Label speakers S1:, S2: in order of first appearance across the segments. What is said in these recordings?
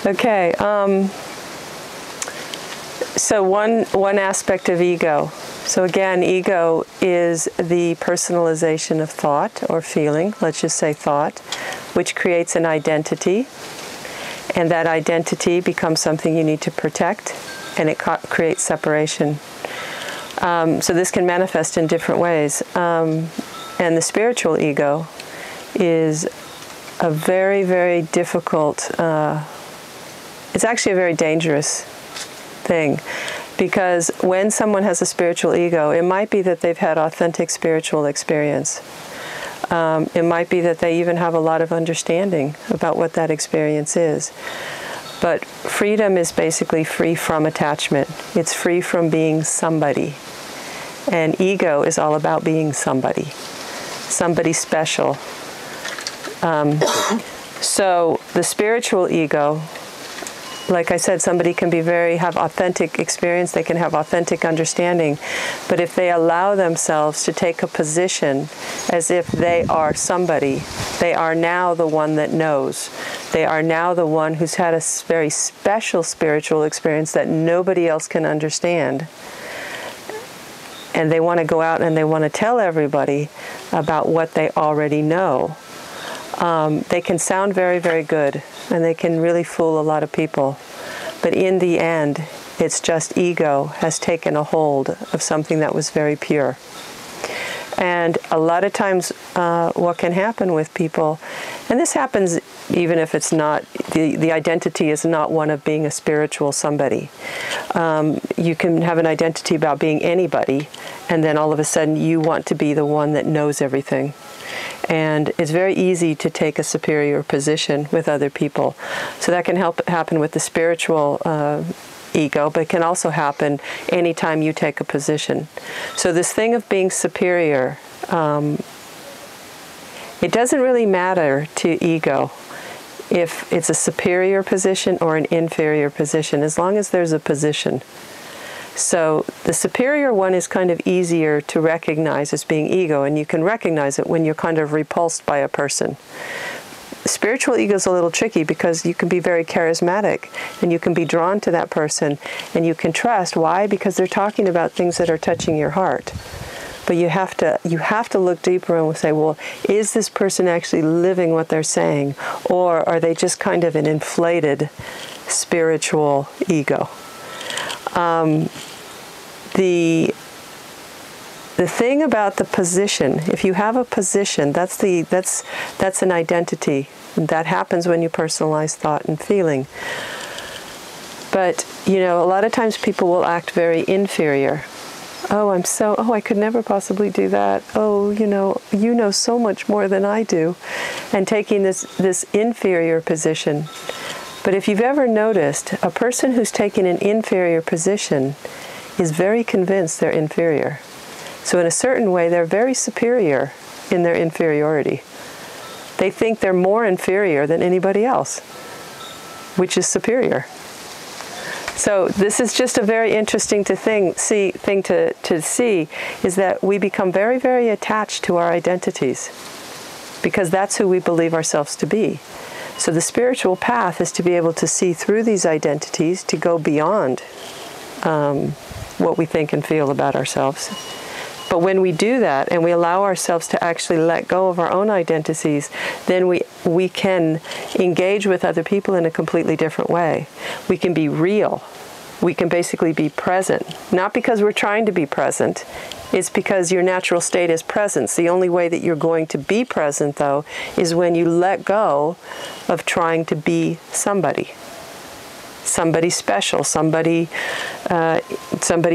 S1: Okay, so one aspect of ego. So again, ego is the personalization of thought or feeling, let's just say thought, which creates an identity. And that identity becomes something you need to protect, and it creates separation. So this can manifest in different ways. And the spiritual ego is a very, very difficult, it's actually a very dangerous thing. Because when someone has a spiritual ego, it might be that they've had authentic spiritual experience. It might be that they even have a lot of understanding about what that experience is. But freedom is basically free from attachment. It's free from being somebody. And ego is all about being somebody special. So the spiritual ego, like I said, somebody can have authentic experience, they can have authentic understanding, but if they allow themselves to take a position as if they are somebody, they are now the one that knows. They are now the one who's had a very special spiritual experience that nobody else can understand. And they want to go out and they want to tell everybody about what they already know. They can sound very, very good, and they can really fool a lot of people. But in the end, it's just ego has taken a hold of something that was very pure. And a lot of times what can happen with people, and this happens even if it's not, the identity is not one of being a spiritual somebody. You can have an identity about being anybody, and then all of a sudden you want to be the one that knows everything. And it's very easy to take a superior position with other people. So that can happen with the spiritual ego, but it can also happen anytime you take a position. So this thing of being superior, it doesn't really matter to ego if it's a superior position or an inferior position, as long as there's a position. So the superior one is kind of easier to recognize as being ego, and you can recognize it when you're kind of repulsed by a person. Spiritual ego is a little tricky because you can be very charismatic and you can be drawn to that person and you can trust. Why? Because they're talking about things that are touching your heart. But you have to look deeper and say, well, is this person actually living what they're saying, or are they just kind of an inflated spiritual ego? The thing about the position, if you have a position, that's an identity. That happens when you personalize thought and feeling. But, a lot of times people will act very inferior. I could never possibly do that. You know so much more than I do. And taking this inferior position. But if you've ever noticed, a person who's taken an inferior position is very convinced they're inferior. So in a certain way, they're very superior in their inferiority. They think they're more inferior than anybody else, which is superior. So this is just a very interesting thing to see, is that we become very, very attached to our identities because that's who we believe ourselves to be. So the spiritual path is to be able to see through these identities, to go beyond what we think and feel about ourselves. But when we do that and we allow ourselves to actually let go of our own identities, then we can engage with other people in a completely different way. We can be real. We can basically be present. Not because we're trying to be present. It's because your natural state is presence. The only way that you're going to be present, though, is when you let go of trying to be somebody. Somebody special, somebody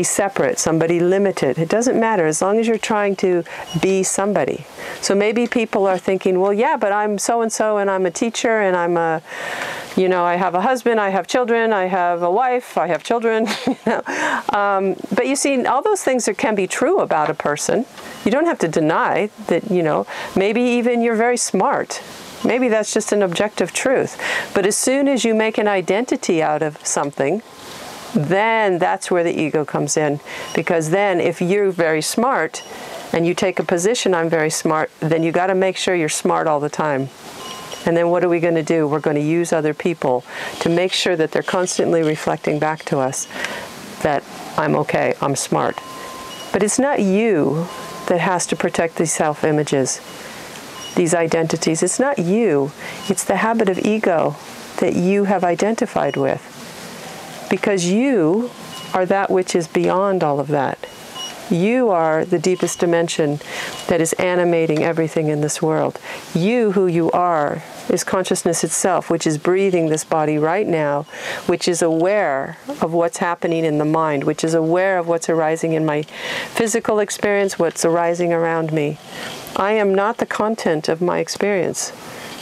S1: separate, somebody limited. It doesn't matter as long as you're trying to be somebody. So maybe people are thinking, well, yeah, but I'm so-and-so and I'm a teacher and I'm I have a husband, I have children, I have a wife, I have children. But you see, all those things that can be true about a person. You don't have to deny that, maybe even you're very smart. Maybe that's just an objective truth. But as soon as you make an identity out of something, then that's where the ego comes in. Because then if you're very smart, and you take a position, I'm very smart, then you got to make sure you're smart all the time. And then what are we going to do? We're going to use other people to make sure that they're constantly reflecting back to us that I'm okay, I'm smart. But it's not you that has to protect these self-images, these identities. It's not you. It's the habit of ego that you have identified with. Because you are that which is beyond all of that. You are the deepest dimension that is animating everything in this world. You, who you are, is consciousness itself, which is breathing this body right now, which is aware of what's happening in the mind, which is aware of what's arising in my physical experience, what's arising around me. I am not the content of my experience.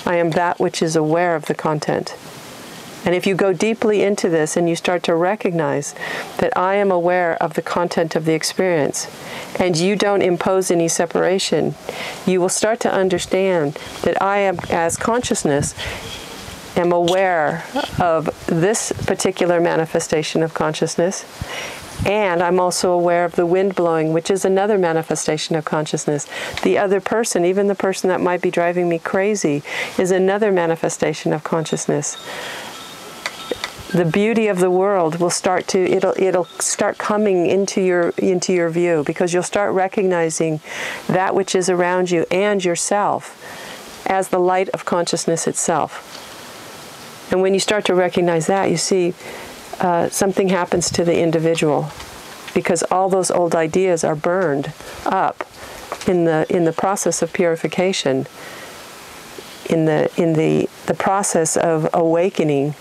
S1: I am that which is aware of the content. And if you go deeply into this and you start to recognize that I am aware of the content of the experience and you don't impose any separation, you will start to understand that I am, as consciousness, am aware of this particular manifestation of consciousness. And I'm also aware of the wind blowing, which is another manifestation of consciousness. The other person, even the person that might be driving me crazy, is another manifestation of consciousness. The beauty of the world will start to, it'll start coming into your view, because you'll start recognizing that which is around you and yourself as the light of consciousness itself. And when you start to recognize that, you see something happens to the individual, because all those old ideas are burned up in the process of purification, in the process of awakening,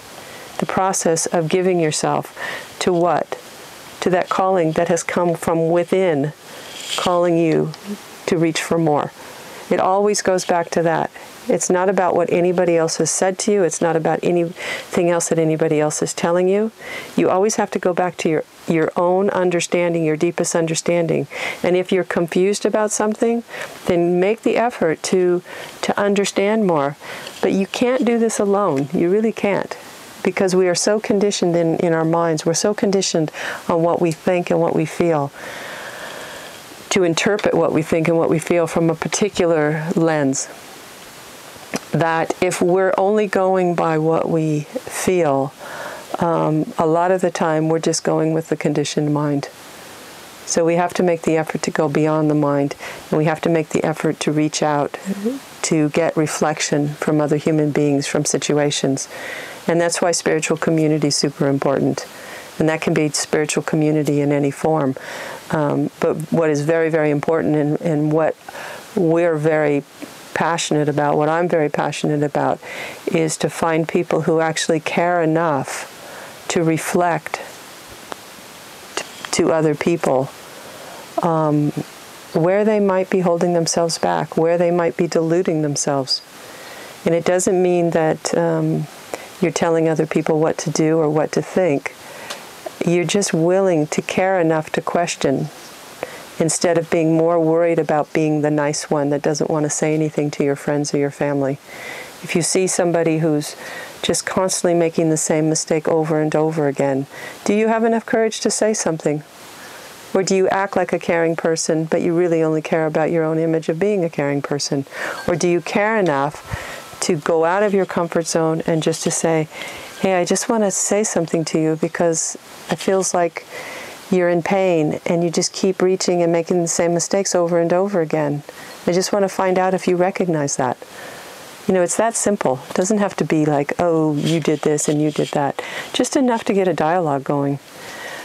S1: the process of giving yourself to what? To that calling that has come from within, calling you to reach for more. It always goes back to that. It's not about what anybody else has said to you. It's not about anything else that anybody else is telling you. You always have to go back to your own understanding, your deepest understanding. And if you're confused about something, then make the effort to understand more. But you can't do this alone. You really can't. Because we are so conditioned in our minds, we're so conditioned on what we think and what we feel, to interpret what we think and what we feel from a particular lens, that if we're only going by what we feel, a lot of the time we're just going with the conditioned mind. So we have to make the effort to go beyond the mind, and we have to make the effort to reach out, to get reflection from other human beings, from situations. And that's why spiritual community is super important. And that can be spiritual community in any form. But what is very, very important, and what we're very passionate about, what I'm very passionate about, is to find people who actually care enough to reflect to other people where they might be holding themselves back, where they might be deluding themselves. And it doesn't mean that you're telling other people what to do or what to think. You're just willing to care enough to question, instead of being more worried about being the nice one that doesn't want to say anything to your friends or your family. If you see somebody who's just constantly making the same mistake over and over again, do you have enough courage to say something? Or do you act like a caring person, but you really only care about your own image of being a caring person? Or do you care enough to go out of your comfort zone and just to say, hey, I just want to say something to you because it feels like you're in pain and you just keep reaching and making the same mistakes over and over again. I just want to find out if you recognize that. You know, it's that simple. It doesn't have to be like, oh, you did this and you did that. Just enough to get a dialogue going.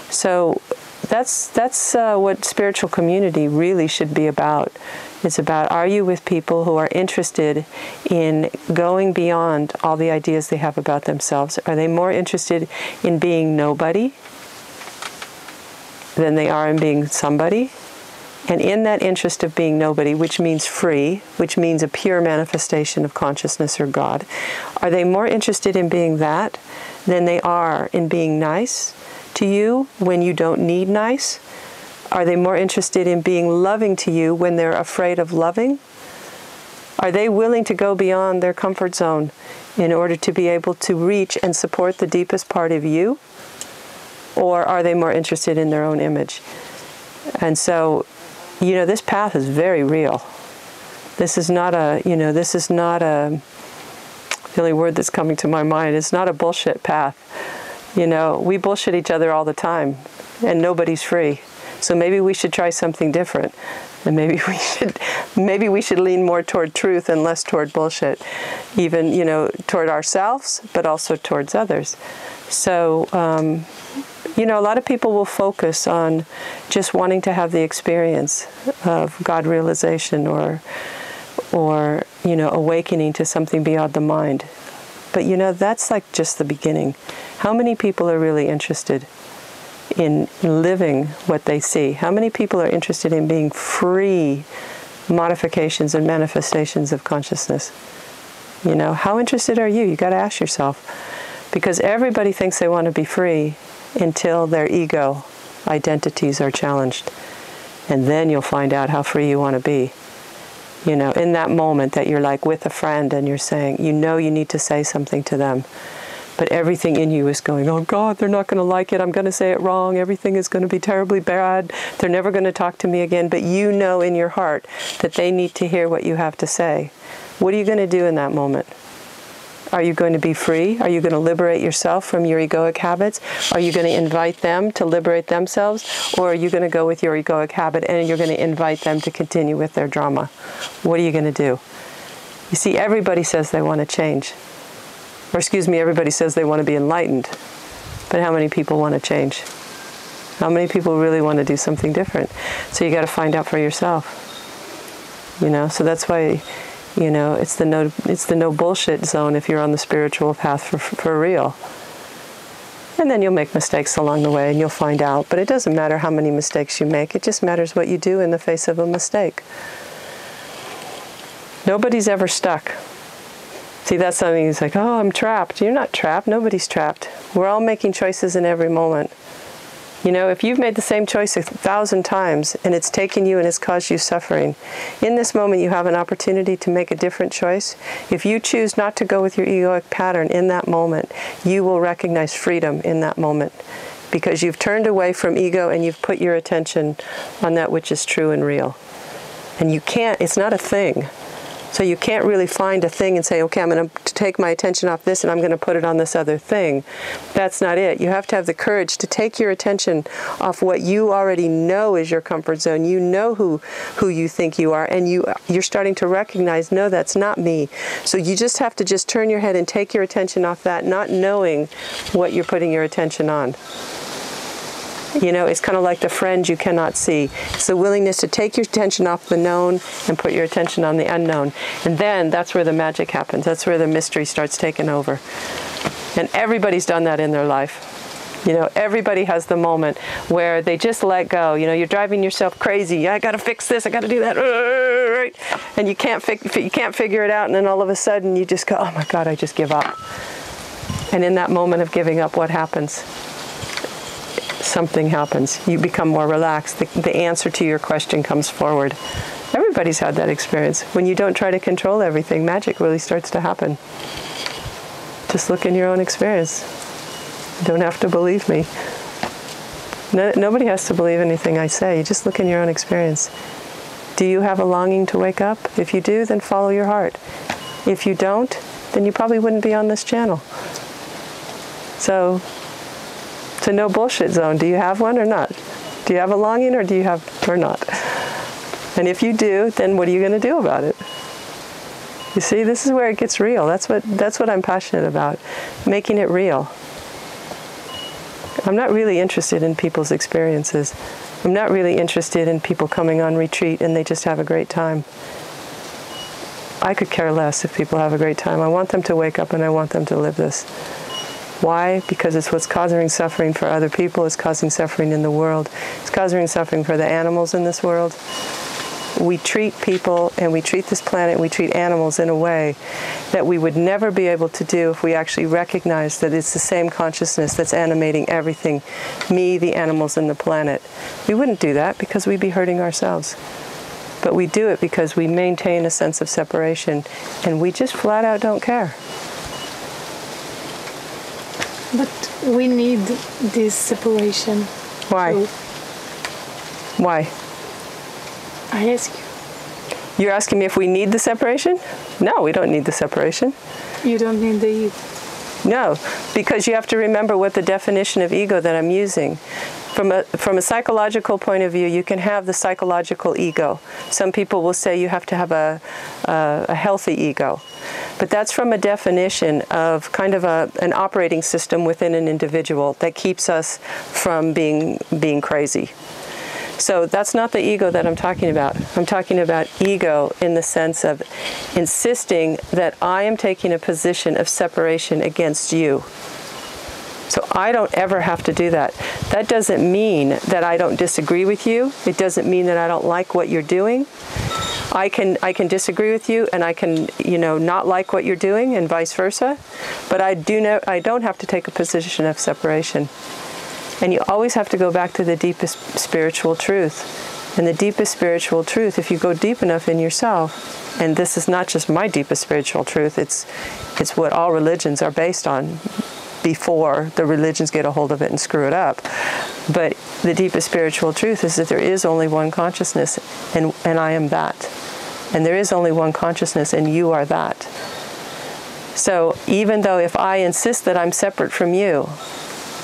S1: So that's what spiritual community really should be about. It's about, are you with people who are interested in going beyond all the ideas they have about themselves? Are they more interested in being nobody than they are in being somebody? And in that interest of being nobody, which means free, which means a pure manifestation of consciousness or God, are they more interested in being that than they are in being nice to you when you don't need nice? Are they more interested in being loving to you when they're afraid of loving? Are they willing to go beyond their comfort zone in order to be able to reach and support the deepest part of you? Or are they more interested in their own image? And so this path is very real. This is not a, the only word that's coming to my mind, it's not a bullshit path. We bullshit each other all the time, and nobody's free. So maybe we should try something different. And maybe we should lean more toward truth and less toward bullshit. Even, toward ourselves, but also towards others. So, a lot of people will focus on just wanting to have the experience of God realization or awakening to something beyond the mind. But, that's like just the beginning. How many people are really interested in living what they see? How many people are interested in being free modifications and manifestations of consciousness? How interested are you? You got to ask yourself. Because everybody thinks they want to be free until their ego identities are challenged. And then you'll find out how free you want to be. In that moment that you're like with a friend and you're saying, you need to say something to them. But everything in you is going, oh God, they're not going to like it. I'm going to say it wrong. Everything is going to be terribly bad. They're never going to talk to me again. But you know in your heart that they need to hear what you have to say. What are you going to do in that moment? Are you going to be free? Are you going to liberate yourself from your egoic habits? Are you going to invite them to liberate themselves? Or are you going to go with your egoic habit and you're going to invite them to continue with their drama? What are you going to do? You see, everybody says they want to change. Or everybody says they want to be enlightened. But how many people want to change? How many people really want to do something different? So you got to find out for yourself. So that's why, it's the no bullshit zone if you're on the spiritual path for real. And then you'll make mistakes along the way and you'll find out. But it doesn't matter how many mistakes you make. It just matters what you do in the face of a mistake. Nobody's ever stuck. See, that's something he's like, oh, I'm trapped. You're not trapped. Nobody's trapped. We're all making choices in every moment. If you've made the same choice 1,000 times and it's taken you and it's caused you suffering, in this moment you have an opportunity to make a different choice. If you choose not to go with your egoic pattern in that moment, you will recognize freedom in that moment because you've turned away from ego and you've put your attention on that which is true and real. And it's not a thing. So you can't really find a thing and say, okay, I'm going to take my attention off this and I'm going to put it on this other thing. That's not it. You have to have the courage to take your attention off what you already know is your comfort zone. You know who you think you are, and you're starting to recognize, no, that's not me. So you just have to just turn your head and take your attention off that, not knowing what you're putting your attention on. It's kind of like the friend you cannot see. It's the willingness to take your attention off the known and put your attention on the unknown. And then that's where the magic happens. That's where the mystery starts taking over. And everybody's done that in their life. Everybody has the moment where they just let go. You're driving yourself crazy. I got to fix this. I got to do that. And you can't figure it out. And then all of a sudden you just go, oh my God, I just give up. And in that moment of giving up, what happens? Something happens. You become more relaxed. The answer to your question comes forward. Everybody's had that experience. When you don't try to control everything, magic really starts to happen. Just look in your own experience. You don't have to believe me. Nobody has to believe anything I say. You just look in your own experience. Do you have a longing to wake up? If you do, then follow your heart. If you don't, then you probably wouldn't be on this channel. So, it's a no bullshit zone. Do you have one or not? Do you have a longing or not? And if you do, then what are you going to do about it? You see, this is where it gets real. That's what I'm passionate about, making it real. I'm not really interested in people's experiences. I'm not really interested in people coming on retreat and they just have a great time. I could care less if people have a great time. I want them to wake up and I want them to live this. Why? Because it's what's causing suffering for other people. It's causing suffering in the world. It's causing suffering for the animals in this world. We treat people and we treat this planet and we treat animals in a way that we would never be able to do if we actually recognize that it's the same consciousness that's animating everything, me, the animals, and the planet. We wouldn't do that because we'd be hurting ourselves. But we do it because we maintain a sense of separation and we just flat out don't care.
S2: But we need this separation.
S1: Why? Why?
S2: I ask you.
S1: You're asking me if we need the separation? No, we don't need the separation.
S2: You don't need the ego.
S1: No, because you have to remember what the definition of ego that I'm using. From a psychological point of view, you can have the psychological ego. Some people will say you have to have a healthy ego. But that's from a definition of kind of an operating system within an individual that keeps us from being crazy. So that's not the ego that I'm talking about. I'm talking about ego in the sense of insisting that I am taking a position of separation against you. So I don't ever have to do that. That doesn't mean that I don't disagree with you. It doesn't mean that I don't like what you're doing. I can disagree with you, and I can, not like what you're doing, and vice versa. But I don't have to take a position of separation. And you always have to go back to the deepest spiritual truth. And the deepest spiritual truth, if you go deep enough in yourself, and this is not just my deepest spiritual truth, it's what all religions are based on before the religions get a hold of it and screw it up. But the deepest spiritual truth is that there is only one consciousness, and I am that. And there is only one consciousness, and you are that. So even though if I insist that I'm separate from you,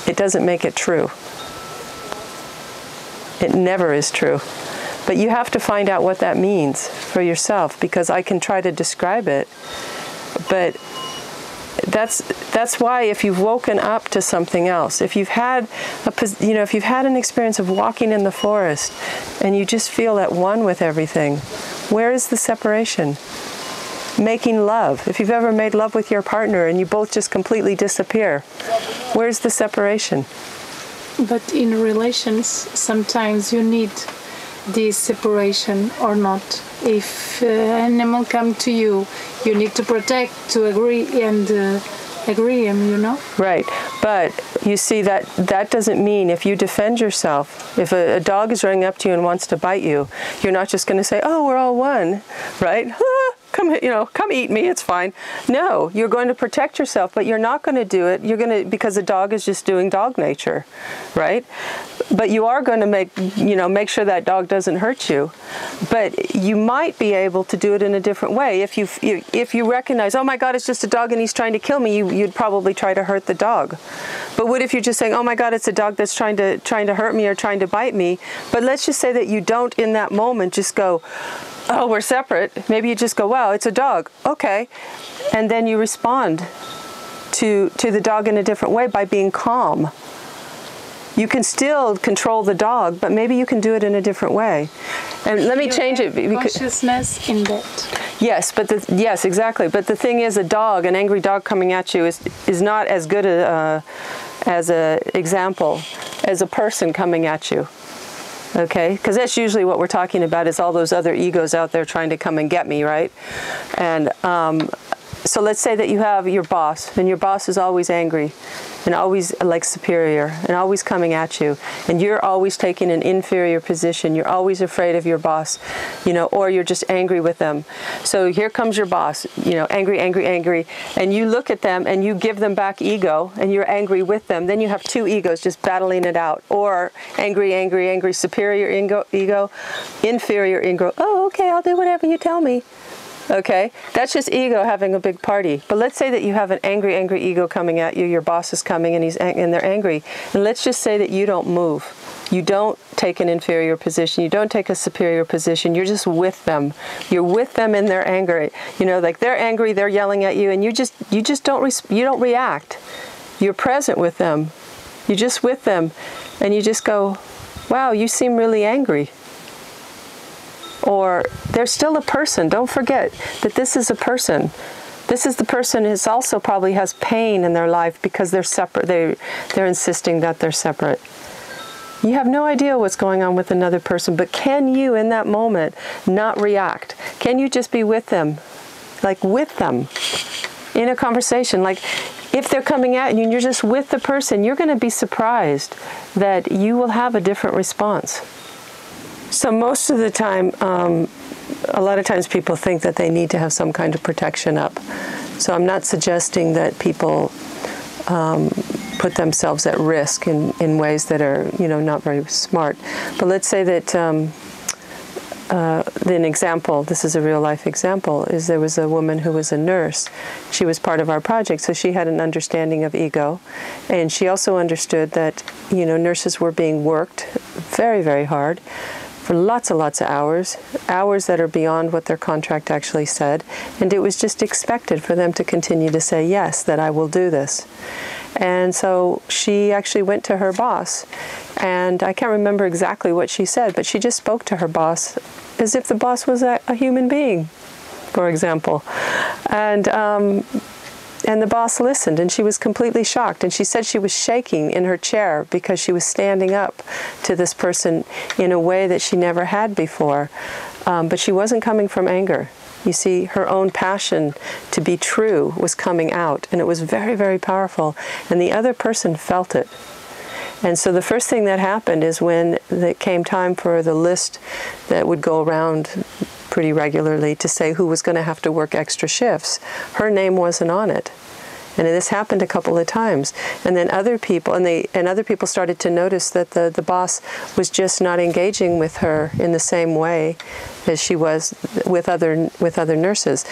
S1: it doesn't make it true. It never is true. But you have to find out what that means for yourself, because I can try to describe it. But that's why if you've woken up to something else, if you've had if you've had an experience of walking in the forest and you just feel at one with everything, where is the separation? Making love. If you've ever made love with your partner and you both just completely disappear, where's the separation?
S2: But in relations, sometimes you need this separation or not. If an animal come to you, you need to protect, to agree and agree him,
S1: Right. But you see that doesn't mean if you defend yourself, if a dog is running up to you and wants to bite you, you're not just going to say, oh, we're all one, right? Come eat me, it's fine. No, you're going to protect yourself, but you're not going to do it. You're going to, because the dog is just doing dog nature, right? But you are going to make sure that dog doesn't hurt you. But you might be able to do it in a different way. If you recognize, oh my God, it's just a dog and he's trying to kill me, you'd probably try to hurt the dog. But what if you're just saying, oh my God, it's a dog that's trying to hurt me or trying to bite me? But let's just say that you don't in that moment just go, oh, we're separate. Maybe you just go, wow, it's a dog. Okay. And then you respond to the dog in a different way by being calm. You can still control the dog, but maybe you can do it in a different way. And let me change it.
S2: Consciousness in that.
S1: Yes, yes, exactly. But the thing is, an angry dog coming at you is not as good as an example as a person coming at you. Okay, because that's usually what we're talking about, is all those other egos out there trying to come and get me, right? And so let's say that you have your boss, and your boss is always angry and always like superior and always coming at you, and you're always taking an inferior position. You're always afraid of your boss, or you're just angry with them. So here comes your boss, angry, angry, angry, and you look at them and you give them back ego and you're angry with them. Then you have two egos just battling it out, or angry, angry, angry, superior ego, inferior ego. Oh, okay, I'll do whatever you tell me. Okay, that's just ego having a big party. But let's say that you have an angry, angry ego coming at you. Your boss is coming and they're angry. And let's just say that you don't move. You don't take an inferior position. You don't take a superior position. You're just with them. You're with them in their anger. Like they're angry, they're yelling at you, and you just don't react. You're present with them. You're just with them, and you just go, wow, you seem really angry. Or they're still a person. Don't forget that this is a person. This is the person who also probably has pain in their life because they're separate. They're insisting that they're separate. You have no idea what's going on with another person, but can you in that moment not react? Can you just be with them? Like with them in a conversation. Like if they're coming at you and you're just with the person, you're going to be surprised that you will have a different response. So most of the time, a lot of times people think that they need to have some kind of protection up. So I'm not suggesting that people put themselves at risk in ways that are, not very smart. But let's say that an example, this is a real life example, is there was a woman who was a nurse. She was part of our project, so she had an understanding of ego. And she also understood that, nurses were being worked very, very hard for lots and lots of hours that are beyond what their contract actually said. And it was just expected for them to continue to say, yes, that I will do this. And so she actually went to her boss, and I can't remember exactly what she said, but she just spoke to her boss as if the boss was a human being, for example. And the boss listened, and she was completely shocked. And she said she was shaking in her chair because she was standing up to this person in a way that she never had before. But she wasn't coming from anger. You see, her own passion to be true was coming out, and it was very, very powerful. And the other person felt it. And so the first thing that happened is when it came time for the list that would go around pretty regularly to say who was going to have to work extra shifts, her name wasn't on it. And this happened a couple of times. And then other people, other people started to notice that the boss was just not engaging with her in the same way as she was with other nurses.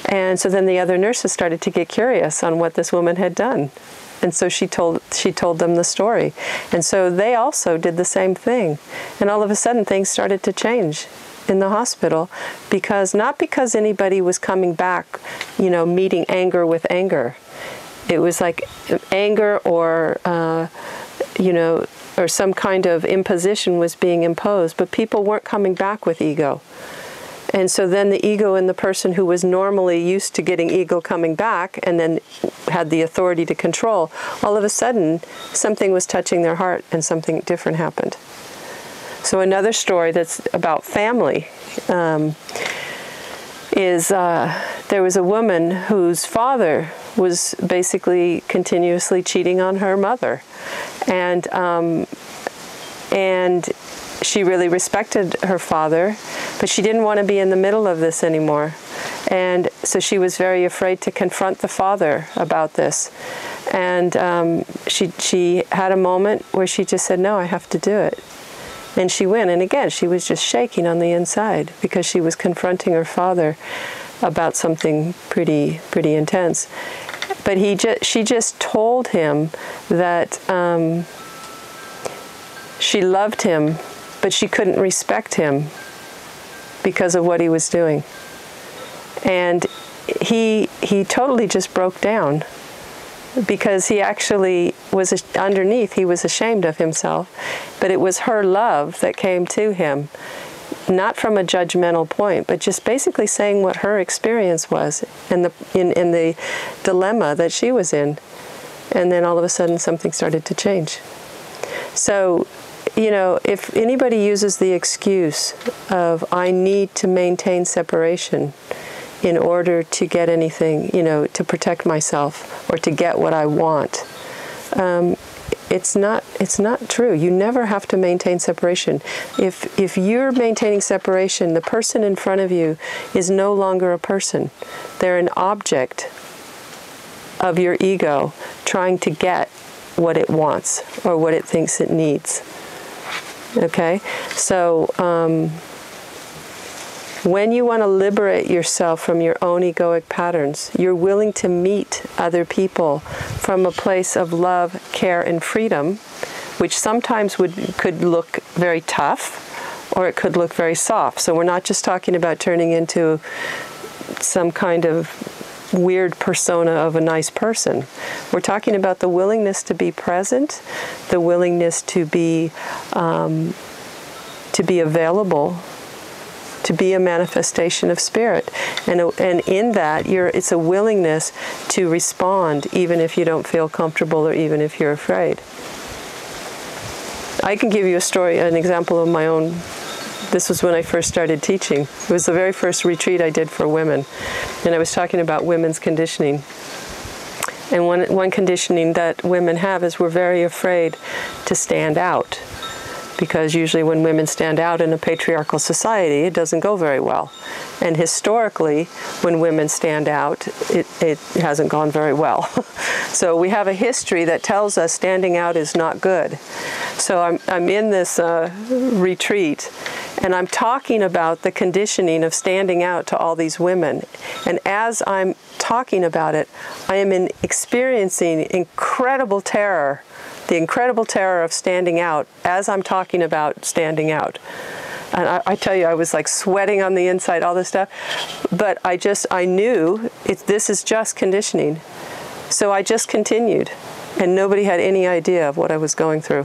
S1: And so then the other nurses started to get curious on what this woman had done. And so she told them the story. And so they also did the same thing. And all of a sudden things started to change in the hospital, not because anybody was coming back, meeting anger with anger. It was like anger or some kind of imposition was being imposed, but people weren't coming back with ego. And so then the ego in the person who was normally used to getting ego coming back and then had the authority to control, all of a sudden something was touching their heart and something different happened. So another story that's about family is there was a woman whose father was basically continuously cheating on her mother. And she really respected her father, but she didn't want to be in the middle of this anymore. And so she was very afraid to confront the father about this. And she had a moment where she just said, no, I have to do it. And she went, and again, she was just shaking on the inside because she was confronting her father about something pretty intense. But she just told him that she loved him, but she couldn't respect him because of what he was doing. And he totally just broke down, because he actually was underneath, he was ashamed of himself, but it was her love that came to him, not from a judgmental point, but just basically saying what her experience was and in the dilemma that she was in. And then all of a sudden something started to change. So, if anybody uses the excuse of, I need to maintain separation in order to get anything, to protect myself or to get what I want, it's not true. You never have to maintain separation. If you're maintaining separation, the person in front of you is no longer a person. They're an object of your ego trying to get what it wants or what it thinks it needs. Okay? So when you want to liberate yourself from your own egoic patterns, you're willing to meet other people from a place of love, care, and freedom, which sometimes could look very tough, or it could look very soft. So we're not just talking about turning into some kind of weird persona of a nice person. We're talking about the willingness to be present, the willingness to be available, to be a manifestation of spirit. And in that, it's a willingness to respond even if you don't feel comfortable or even if you're afraid. I can give you an example of my own. This was when I first started teaching. It was the very first retreat I did for women. And I was talking about women's conditioning. And one conditioning that women have is we're very afraid to stand out. Because usually when women stand out in a patriarchal society, it doesn't go very well. And historically, when women stand out, it hasn't gone very well. So we have a history that tells us standing out is not good. So I'm in this retreat, And I'm talking about the conditioning of standing out to all these women. And as I'm talking about it, I am experiencing incredible terror, the incredible terror of standing out as I'm talking about standing out. And I tell you, I was like sweating on the inside, all this stuff. But I knew this is just conditioning. So I just continued. And nobody had any idea of what I was going through.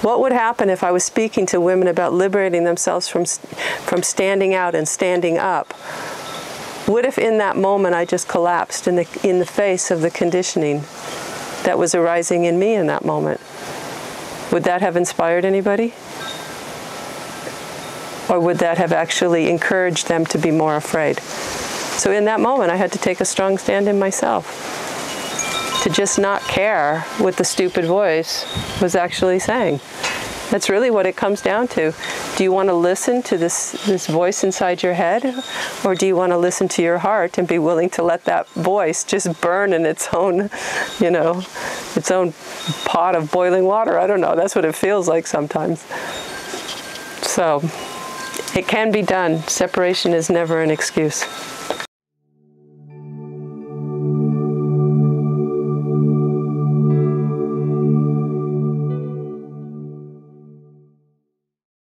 S1: What would happen if I was speaking to women about liberating themselves from standing out and standing up? What if in that moment I just collapsed in the face of the conditioning that was arising in me in that moment? Would that have inspired anybody? Or would that have actually encouraged them to be more afraid? So in that moment, I had to take a strong stand in myself to just not care what the stupid voice was actually saying. That's really what it comes down to. Do you want to listen to this voice inside your head? Or do you want to listen to your heart and be willing to let that voice just burn in its own, its own pot of boiling water? I don't know. That's what it feels like sometimes. So it can be done. Separation is never an excuse.